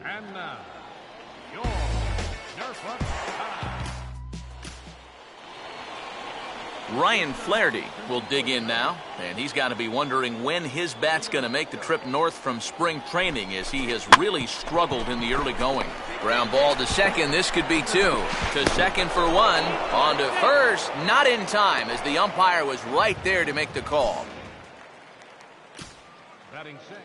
And now, your Nerf Up time. Ryan Flaherty will dig in now, and he's got to be wondering when his bat's going to make the trip north from spring training, as he has really struggled in the early going. Ground ball to second. This could be two. To second for one. On to first. Not in time, as the umpire was right there to make the call. Batting six.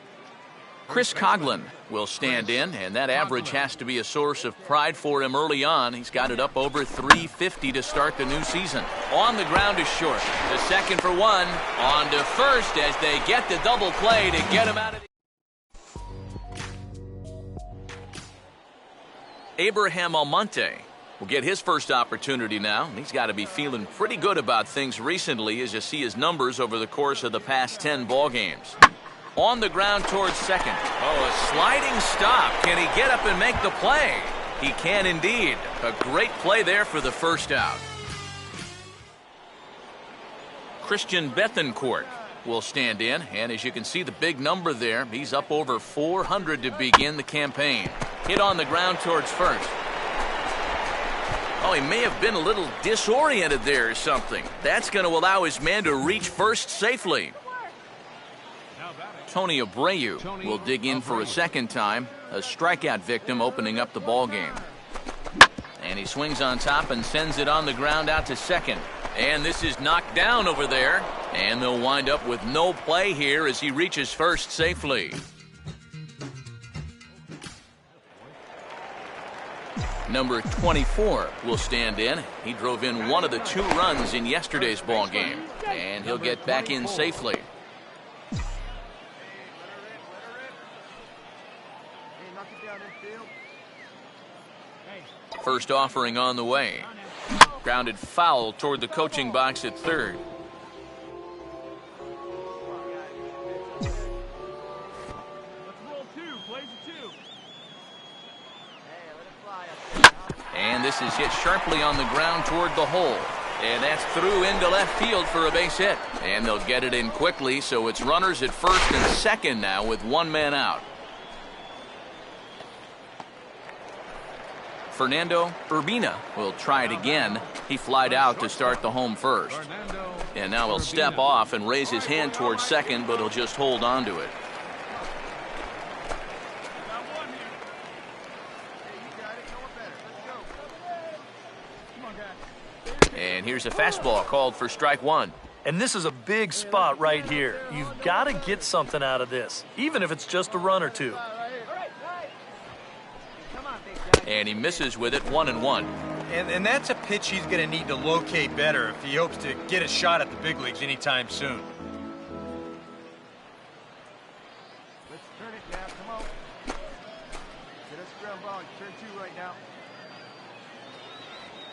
Chris Coughlin will stand in, and that average has to be a source of pride for him early on. He's got it up over 350 to start the new season. On the ground to short. The second for one. On to first as they get the double play to get him out of the... Abraham Almonte will get his first opportunity now. He's got to be feeling pretty good about things recently as you see his numbers over the course of the past 10 ball games. On the ground towards second. Oh, a sliding stop. Can he get up and make the play? He can indeed. A great play there for the first out. Christian Bethancourt will stand in, and as you can see the big number there, he's up over 400 to begin the campaign. Hit on the ground towards first. Oh, he may have been a little disoriented there or something. That's going to allow his man to reach first safely. Tony Abreu will dig in for a second time, a strikeout victim opening up the ball game. And he swings on top and sends it on the ground out to second. And this is knocked down over there, and they'll wind up with no play here as he reaches first safely. Number 24 will stand in. He drove in one of the 2 runs in yesterday's ball game, and he'll get back in safely. First offering on the way. Grounded foul toward the coaching box at third. And this is hit sharply on the ground toward the hole. And that's through into left field for a base hit. And they'll get it in quickly, so it's runners at first and second now with 1 man out. Fernando Urbina will try it again. He flied out to start the home first. And now he'll step off and raise his hand towards second, but he'll just hold on to it. And here's a fastball called for strike one. And this is a big spot right here. You've got to get something out of this, even if it's just a run or two. And he misses with it, 1-1. And that's a pitch he's going to need to locate better if he hopes to get a shot at the big leagues anytime soon. Let's turn it now. Come on. Get us ground ball. Turn 2 right now.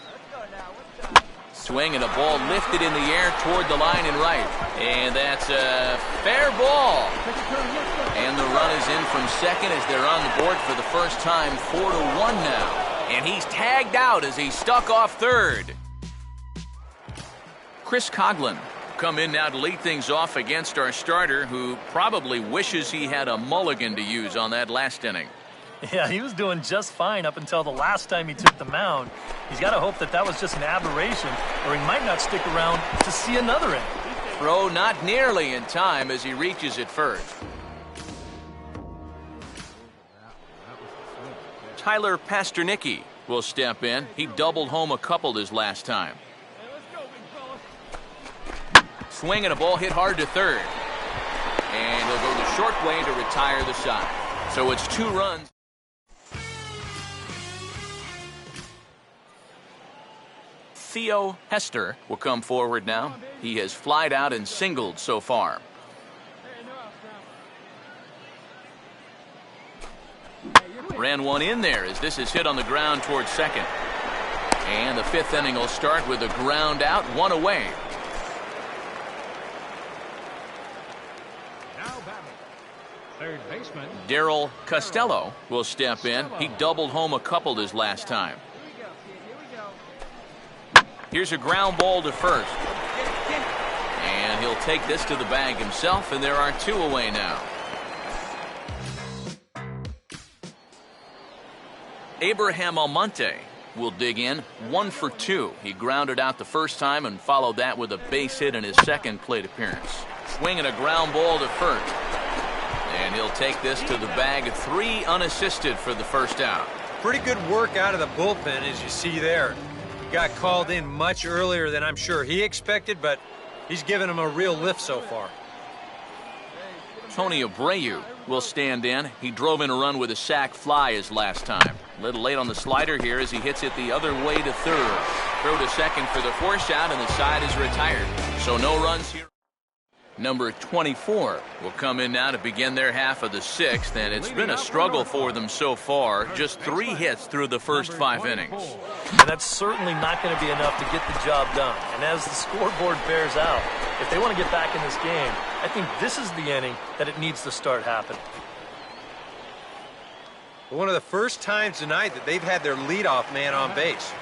Let's go now. What's up? Swing and a ball lifted in the air toward the line and right. And that's a fair ball. And the run is in from second as they're on the board for the first time, 4-1 now. And he's tagged out as he stuck off third. Chris Coughlin come in now to lead things off against our starter, who probably wishes he had a mulligan to use on that last inning. Yeah, he was doing just fine up until the last time he took the mound. He's got to hope that that was just an aberration, or he might not stick around to see another inning. Throw not nearly in time as he reaches it first. Tyler Pasternicki will step in. He doubled home a couple his last time. Swing and a ball hit hard to third. And he'll go the short way to retire the side. So it's 2 runs. Theo Hester will come forward now. He has flied out and singled so far. Ran one in there as this is hit on the ground towards second. And the 5th inning will start with a ground out, 1 away. Now batting, third baseman baseman. Darryl Costello will step in. He doubled home a couple his last time. Here's a ground ball to first. And he'll take this to the bag himself, and there are 2 away now. Abraham Almonte will dig in, 1 for 2. He grounded out the first time and followed that with a base hit in his second plate appearance. Swinging a ground ball to first. And he'll take this to the bag, 3 unassisted for the first out. Pretty good work out of the bullpen, as you see there. He got called in much earlier than I'm sure he expected, but he's given him a real lift so far. Tony Abreu will stand in. He drove in a run with a sac fly his last time. A little late on the slider here as he hits it the other way to third. Throw to second for the force out, and the side is retired. So no runs here. Number 24 will come in now to begin their half of the 6th, and it's been a struggle for them so far. Just 3 hits through the first 5 innings. And that's certainly not going to be enough to get the job done. And as the scoreboard bears out, if they want to get back in this game, I think this is the inning that it needs to start happening. One of the first times tonight that they've had their leadoff man on base.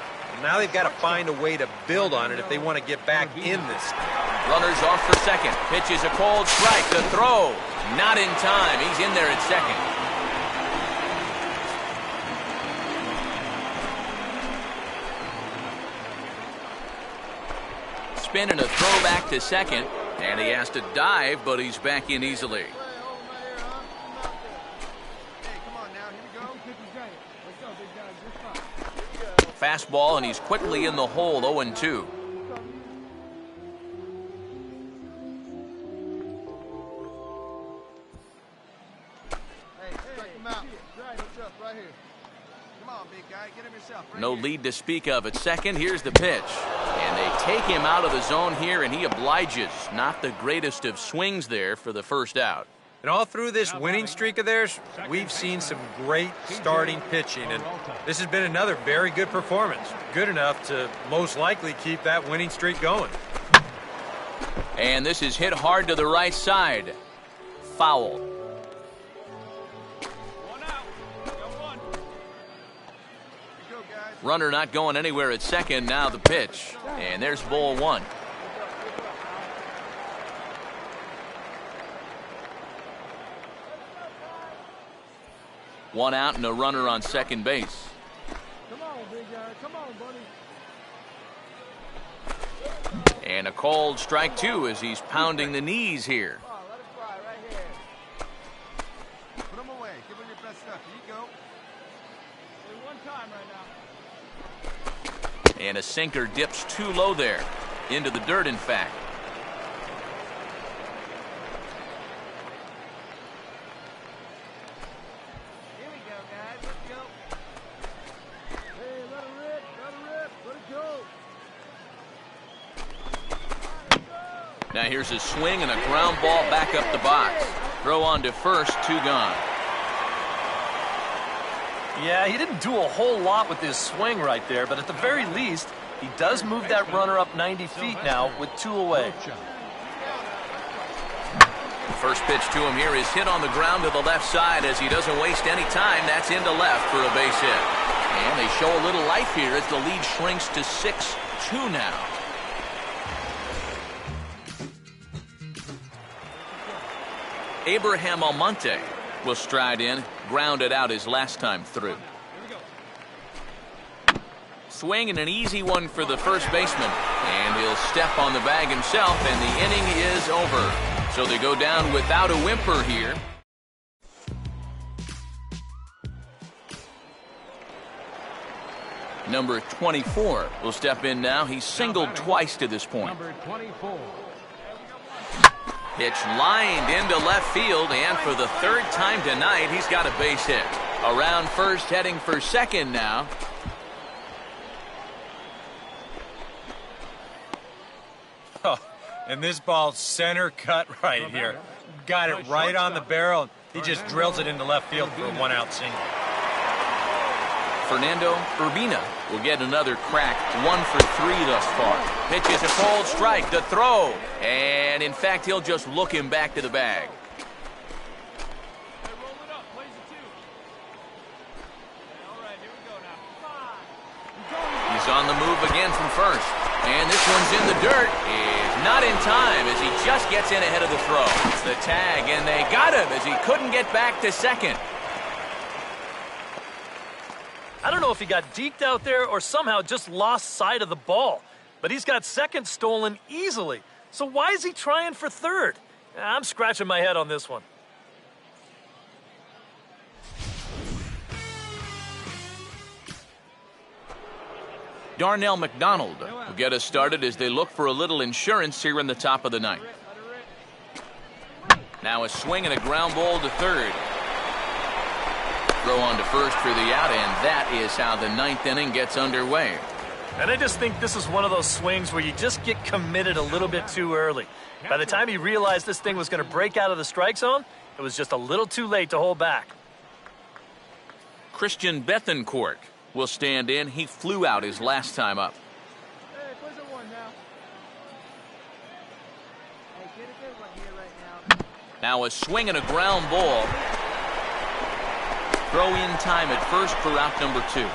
Now they've got to find a way to build on it if they want to get back in this. Runners off for second. Pitches a cold strike. The throw. Not in time. He's in there at second. Spin and a throw back to second. And he has to dive, but he's back in easily. Fastball, and he's quickly in the hole, 0-2. No lead to speak of at second. Here's the pitch. And they take him out of the zone here, and he obliges. Not the greatest of swings there for the first out. And all through this winning streak of theirs, we've seen some great starting pitching, and this has been another very good performance. Good enough to most likely keep that winning streak going. And this is hit hard to the right side. Foul. Runner not going anywhere at second. Now the pitch. And there's ball 1. One out and a runner on second base. Come on, big guy. Come on, buddy. And a called strike 2 as he's pounding the knees here. Let it fly right here. Put him away. Give him your best stuff. Here you go. Only one time right now. And a sinker dips too low there. Into the dirt, in fact. Now here's a swing and a ground ball back up the box. Throw on to first, 2 gone. Yeah, he didn't do a whole lot with his swing right there, but at the very least, he does move that runner up 90 feet now with 2 away. First pitch to him here is hit on the ground to the left side as he doesn't waste any time. That's into left for a base hit. And they show a little life here as the lead shrinks to 6-2 now. Abraham Almonte will stride in, grounded out his last time through. Swing and an easy one for the first baseman. And he'll step on the bag himself, and the inning is over. So they go down without a whimper here. Number 24 will step in now. He's singled twice to this point. Number 24. Pitch lined into left field, and for the 3rd time tonight, he's got a base hit. Around first, heading for second now. Oh, and this ball's center cut right here. Got it right on the barrel. He just drills it into left field for a 1-out single. Fernando Urbina will get another crack, 1 for 3 thus far. Pitches a cold strike, the throw, and in fact he'll just look him back to the bag. on the move again from first. And this one's in the dirt. Is not in time as he just gets in ahead of the throw. It's the tag, and they got him as he couldn't get back to second. I don't know if he got deked out there or somehow just lost sight of the ball. But he's got second stolen easily. So why is he trying for third? I'm scratching my head on this one. Darnell McDonald will get us started as they look for a little insurance here in the top of the ninth. Now a swing and a ground ball to third. Throw on to first for the out, and that is how the ninth inning gets underway. And I just think this is one of those swings where you just get committed a little bit too early. By the time he realized this thing was going to break out of the strike zone, it was just a little too late to hold back. Christian Bethencourt will stand in. He flew out his last time up. Hey, push it one now. Hey, get a good one here right now. Now a swing and a ground ball. Throw in time at first for out number 2.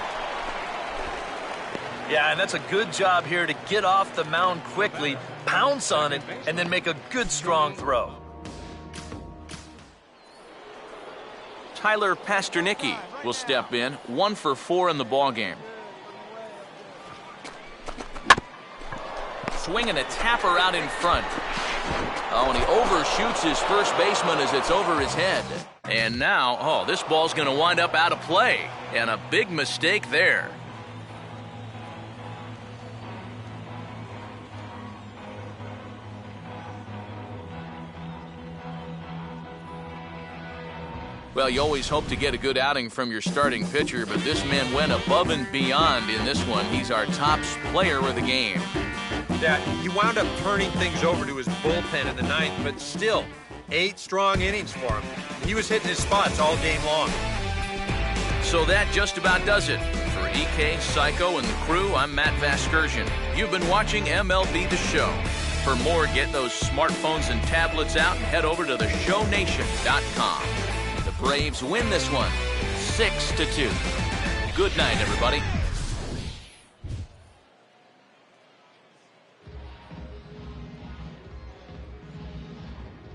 Yeah, and that's a good job here to get off the mound quickly, pounce on it, and then make a good, strong throw. Tyler Pasternicki will step in, 1 for 4 in the ballgame. Swing and a tapper out in front. Oh, and he overshoots his first baseman as it's over his head. And now, this ball's going to wind up out of play. And a big mistake there. Well, you always hope to get a good outing from your starting pitcher, but this man went above and beyond in this one. He's our top player of the game. Yeah, he wound up turning things over to his bullpen in the ninth, but still, 8 strong innings for him. He was hitting his spots all game long. So that just about does it. For EK, Psycho, and the crew, I'm Matt Vasgersian. You've been watching MLB The Show. For more, get those smartphones and tablets out and head over to theshownation.com. The Braves win this one, 6-2. Good night, everybody.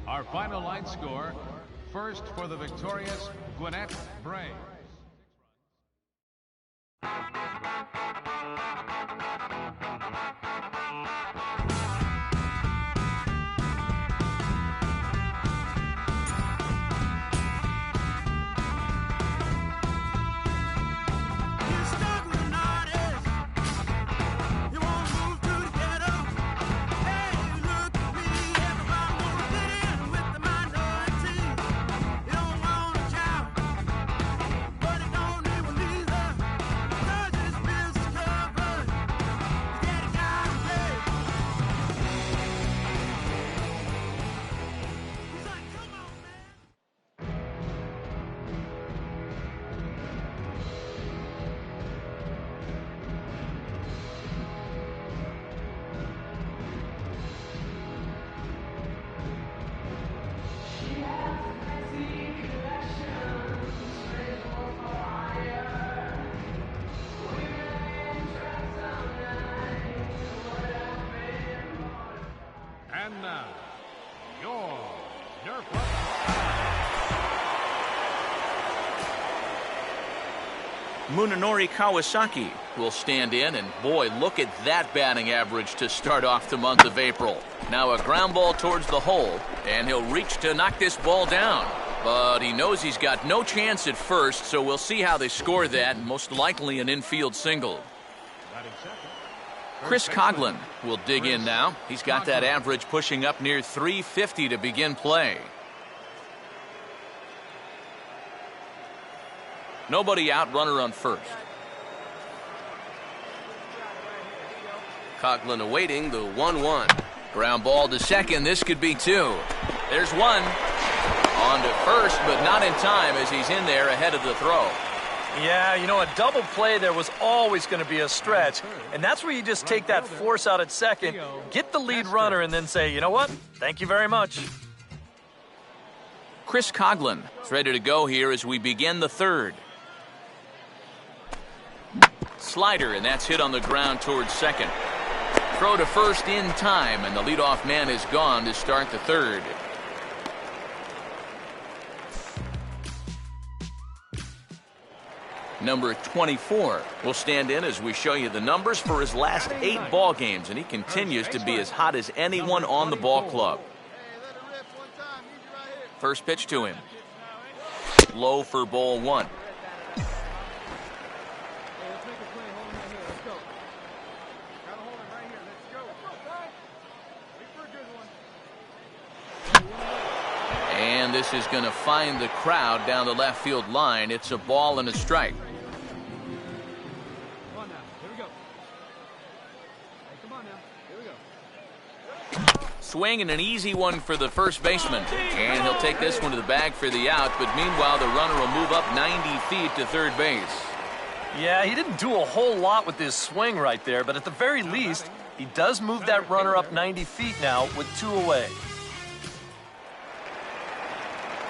Our final line score, first for the victorious Gwinnett Braves. And now, your Nerf Munenori Kawasaki will stand in, and boy, look at that batting average to start off the month of April. Now a ground ball towards the hole, and he'll reach to knock this ball down. But he knows he's got no chance at first, so we'll see how they score that, most likely an infield single. Chris Coughlin will dig in now. He's got that average pushing up near 350 to begin play. Nobody out, runner on first. Coughlin awaiting the 1-1. Ground ball to second. This could be 2. There's 1. On to first, but not in time as he's in there ahead of the throw. Yeah, you know, a double play there was always going to be a stretch, and that's where you just take that force out at second, get the lead runner, and then say, you know what, thank you very much. Chris Coughlin is ready to go here as we begin the third. Slider, and that's hit on the ground towards second. Throw to first in time, and the leadoff man is gone to start the third. Number 24 will stand in as we show you the numbers for his last 8 ball games, and he continues to be as hot as anyone on the ball club. First pitch to him. Low for ball 1. And this is going to find the crowd down the left field line. It's a ball and a strike. Swing and an easy one for the first baseman. And he'll take this one to the bag for the out, but meanwhile the runner will move up 90 feet to third base. Yeah, he didn't do a whole lot with his swing right there, but at the very least, he does move that runner up 90 feet now with 2 away.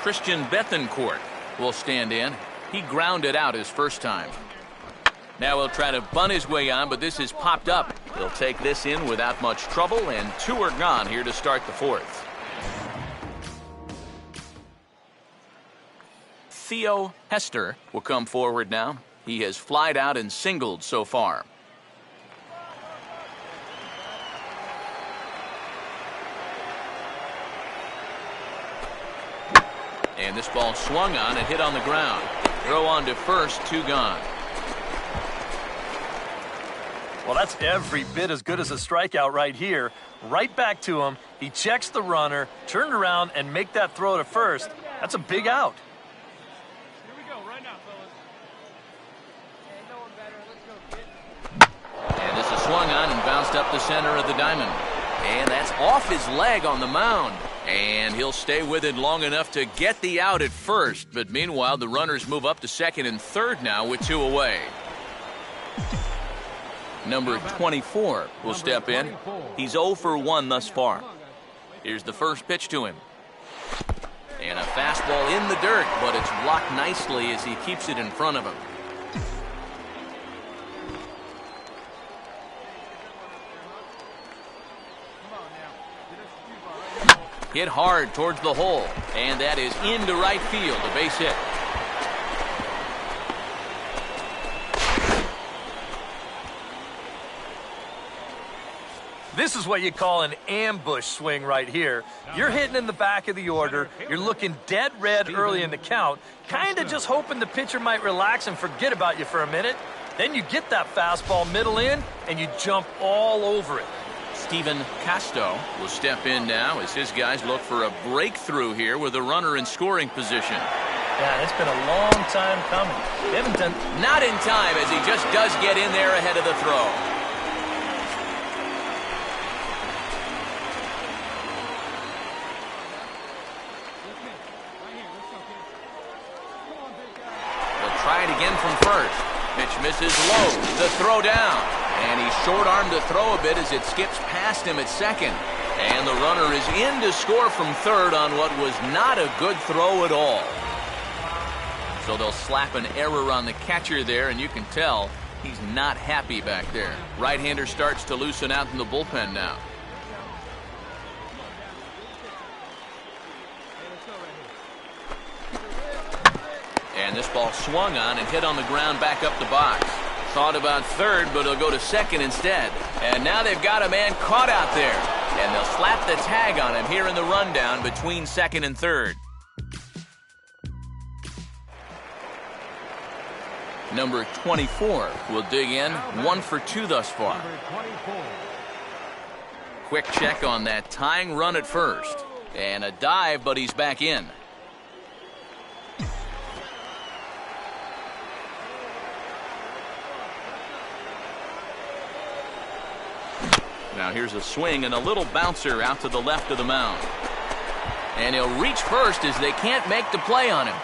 Christian Bethencourt will stand in. He grounded out his first time. Now he'll try to bunt his way on, but this is popped up. He'll take this in without much trouble, and 2 are gone here to start the fourth. Theo Hester will come forward now. He has flied out and singled so far. And this ball swung on and hit on the ground. Throw on to first, 2 gone. Well, that's every bit as good as a strikeout right here. Right back to him. He checks the runner, turn around, and make that throw to first. That's a big out. Here we go, right now, fellas. Hey, no one better. Let's go, kid. And this is swung on and bounced up the center of the diamond. And that's off his leg on the mound. And he'll stay with it long enough to get the out at first. But meanwhile, the runners move up to second and third now with 2 away. Number 24 will step in. He's 0 for 1 thus far. Here's the first pitch to him. And a fastball in the dirt, but it's blocked nicely as he keeps it in front of him. Hit hard towards the hole, and that is into right field, a base hit. This is what you call an ambush swing right here. You're hitting in the back of the order. You're looking dead red early in the count, kind of just hoping the pitcher might relax and forget about you for a minute. Then you get that fastball middle in, and you jump all over it. Stephen Casto will step in now as his guys look for a breakthrough here with a runner in scoring position. Yeah, it's been a long time coming. They haven't done... Not in time as he just does get in there ahead of the throw. Try it again from first. Pitch misses low. The throw down. And he's short-armed the throw a bit as it skips past him at second. And the runner is in to score from third on what was not a good throw at all. So they'll slap an error on the catcher there, and you can tell he's not happy back there. Right-hander starts to loosen out in the bullpen now. And this ball swung on and hit on the ground back up the box. Thought about third, but he'll go to second instead. And now they've got a man caught out there. And they'll slap the tag on him here in the rundown between second and third. Number 24 will dig in. 1 for 2 thus far. Quick check on that tying run at first. And a dive, but he's back in. Now here's a swing and a little bouncer out to the left of the mound. And he'll reach first as they can't make the play on him.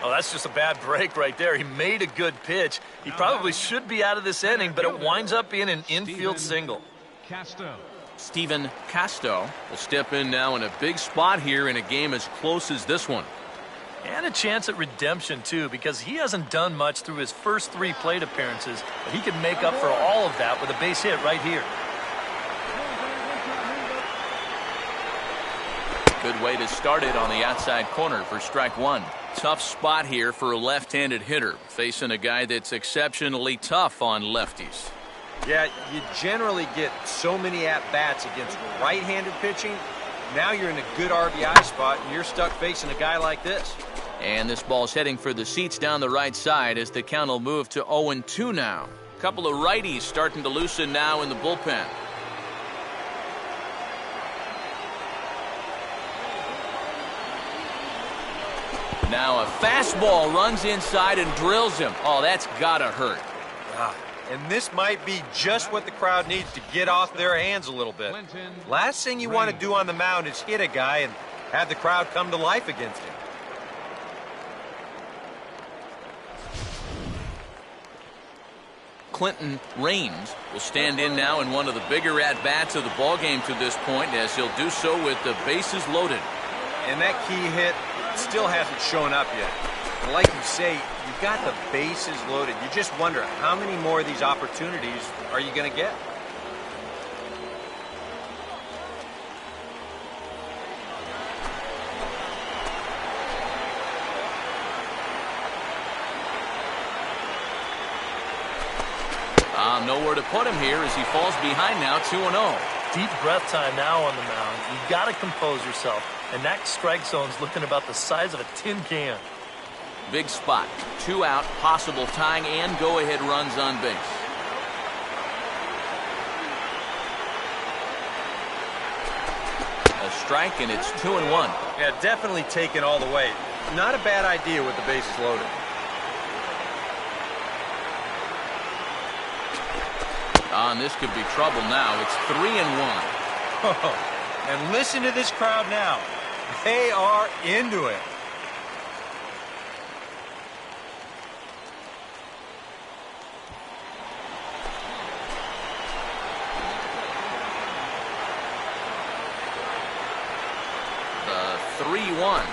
Oh, that's just a bad break right there. He made a good pitch. He probably should be out of this inning, but it winds up being an infield single. Stephen Casto will step in now in a big spot here in a game as close as this one. And a chance at redemption, too, because he hasn't done much through his first 3 plate appearances, but he can make up for all of that with a base hit right here. Good way to start it on the outside corner for strike 1. Tough spot here for a left-handed hitter, facing a guy that's exceptionally tough on lefties. Yeah, you generally get so many at-bats against right-handed pitching. Now you're in a good RBI spot, and you're stuck facing a guy like this. And this ball's heading for the seats down the right side as the count will move to 0-2 now. A couple of righties starting to loosen now in the bullpen. Now a fastball runs inside and drills him. Oh, that's gotta hurt. And this might be just what the crowd needs to get off their hands a little bit. Last thing you want to do on the mound is hit a guy and have the crowd come to life against him. Clinton Raines will stand in now in one of the bigger at-bats of the ballgame to this point, as he'll do so with the bases loaded. And that key hit still hasn't shown up yet. And like you say, you've got the bases loaded. You just wonder how many more of these opportunities are you going to get? Nowhere to put him here as he falls behind now, 2-0. Deep breath time now on the mound. You've got to compose yourself. And that strike zone's looking about the size of a tin can. Big spot. 2 out, possible tying and go-ahead runs on base. A strike, and it's 2-1. Yeah, definitely taken all the way. Not a bad idea with the bases loaded. And this could be trouble now. It's 3-1. And listen to this crowd now. They are into it. The 3-1.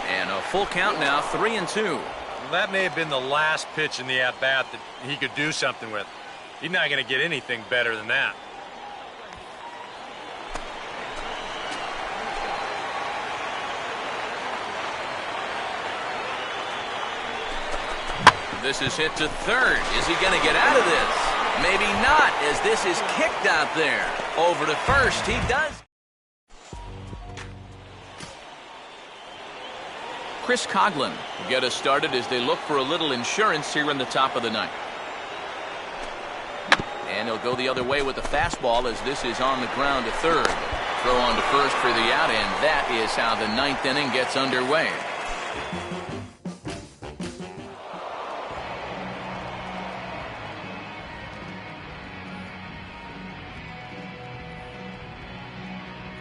And a full count now, 3-2. Well, that may have been the last pitch in the at-bat that he could do something with. He's not going to get anything better than that. This is hit to third. Is he going to get out of this? Maybe not, as this is kicked out there. Over to first. He does. Chris Coughlin will get us started as they look for a little insurance here in the top of the ninth. And he'll go the other way with the fastball as this is on the ground to third. Throw on to first for the out, and that is how the ninth inning gets underway.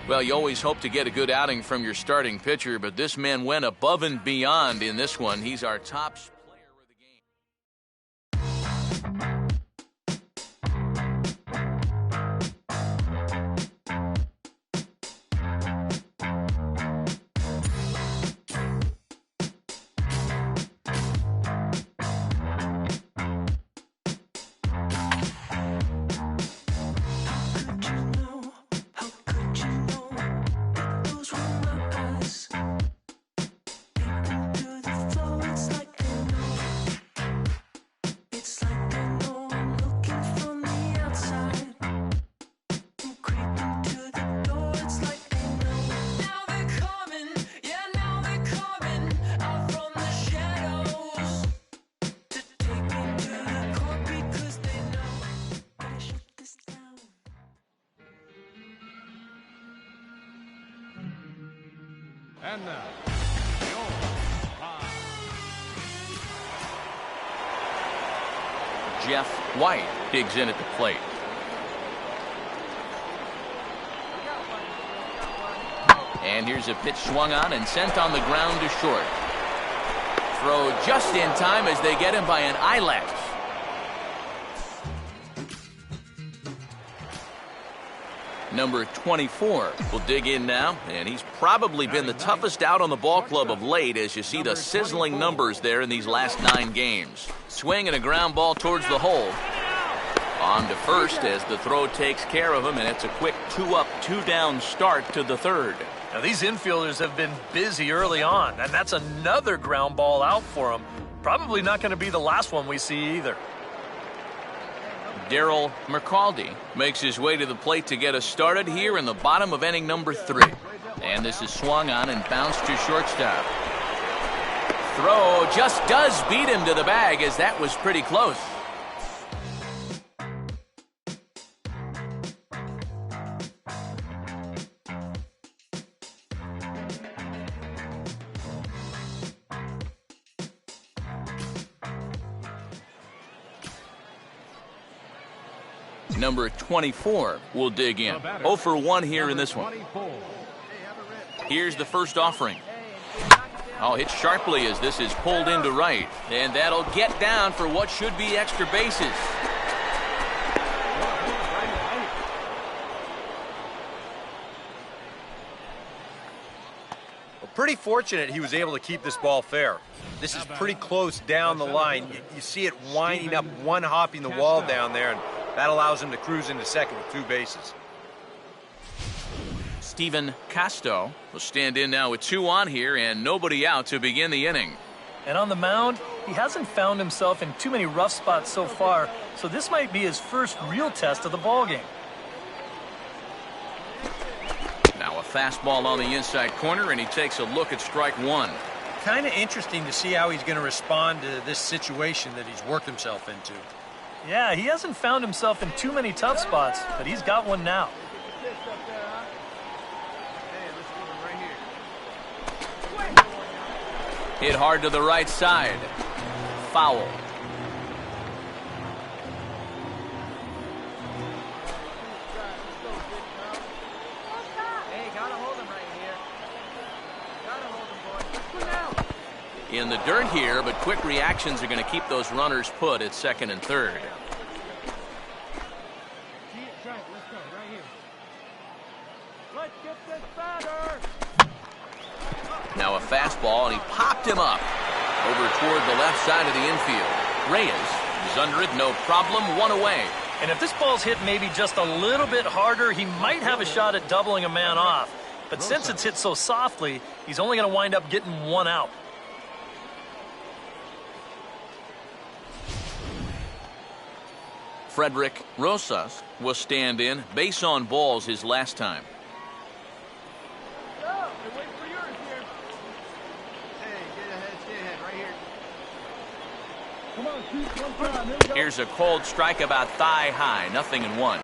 Well, you always hope to get a good outing from your starting pitcher, but this man went above and beyond in this one. He's our top player of the game. And now, Jeff White digs in at the plate. And here's a pitch swung on and sent on the ground to short. Throw just in time as they get him by an eyelash. Number 24 will dig in now, and he's probably been the toughest out on the ball club of late as you see the sizzling numbers there in these last 9 games. Swing and a ground ball towards the hole. On to first as the throw takes care of him, and it's a quick 2-up, 2-down start to the third. Now, these infielders have been busy early on, and that's another ground ball out for them. Probably not going to be the last one we see either. Darryl McCaldy makes his way to the plate to get us started here in the bottom of inning number 3. And this is swung on and bounced to shortstop. Throw just does beat him to the bag as that was pretty close. Number 24 will dig in. 0 for 1 here in this one. Here's the first offering. Oh, hit sharply as this is pulled into right. And that'll get down for what should be extra bases. Well, pretty fortunate he was able to keep this ball fair. This is pretty close down the line. You see it winding up, one hopping the wall down there, and that allows him to cruise into second with 2 bases. Steven Casto will stand in now with 2 on here and nobody out to begin the inning. And on the mound, he hasn't found himself in too many rough spots so far, so this might be his first real test of the ballgame. Now a fastball on the inside corner, and he takes a look at strike 1. Kind of interesting to see how he's going to respond to this situation that he's worked himself into. Yeah, he hasn't found himself in too many tough spots, but he's got one now. Hit hard to the right side. Foul. Hey, gotta hold him right here. Gotta hold him, boy. In the dirt here, but quick reactions are going to keep those runners put at second and third. Let's go, right here. Let's get this batter. Now a fastball, and he popped him up over toward the left side of the infield. Reyes is under it, no problem, 1 away. And if this ball's hit maybe just a little bit harder, he might have a shot at doubling a man off. But since it's hit so softly, he's only going to wind up getting 1 out. Frederick Rosas will stand in, base on balls his last time. Wait for yours here. Hey, stay ahead, right here. Come on, shoot one time. Here's a cold strike about thigh high, 0-1.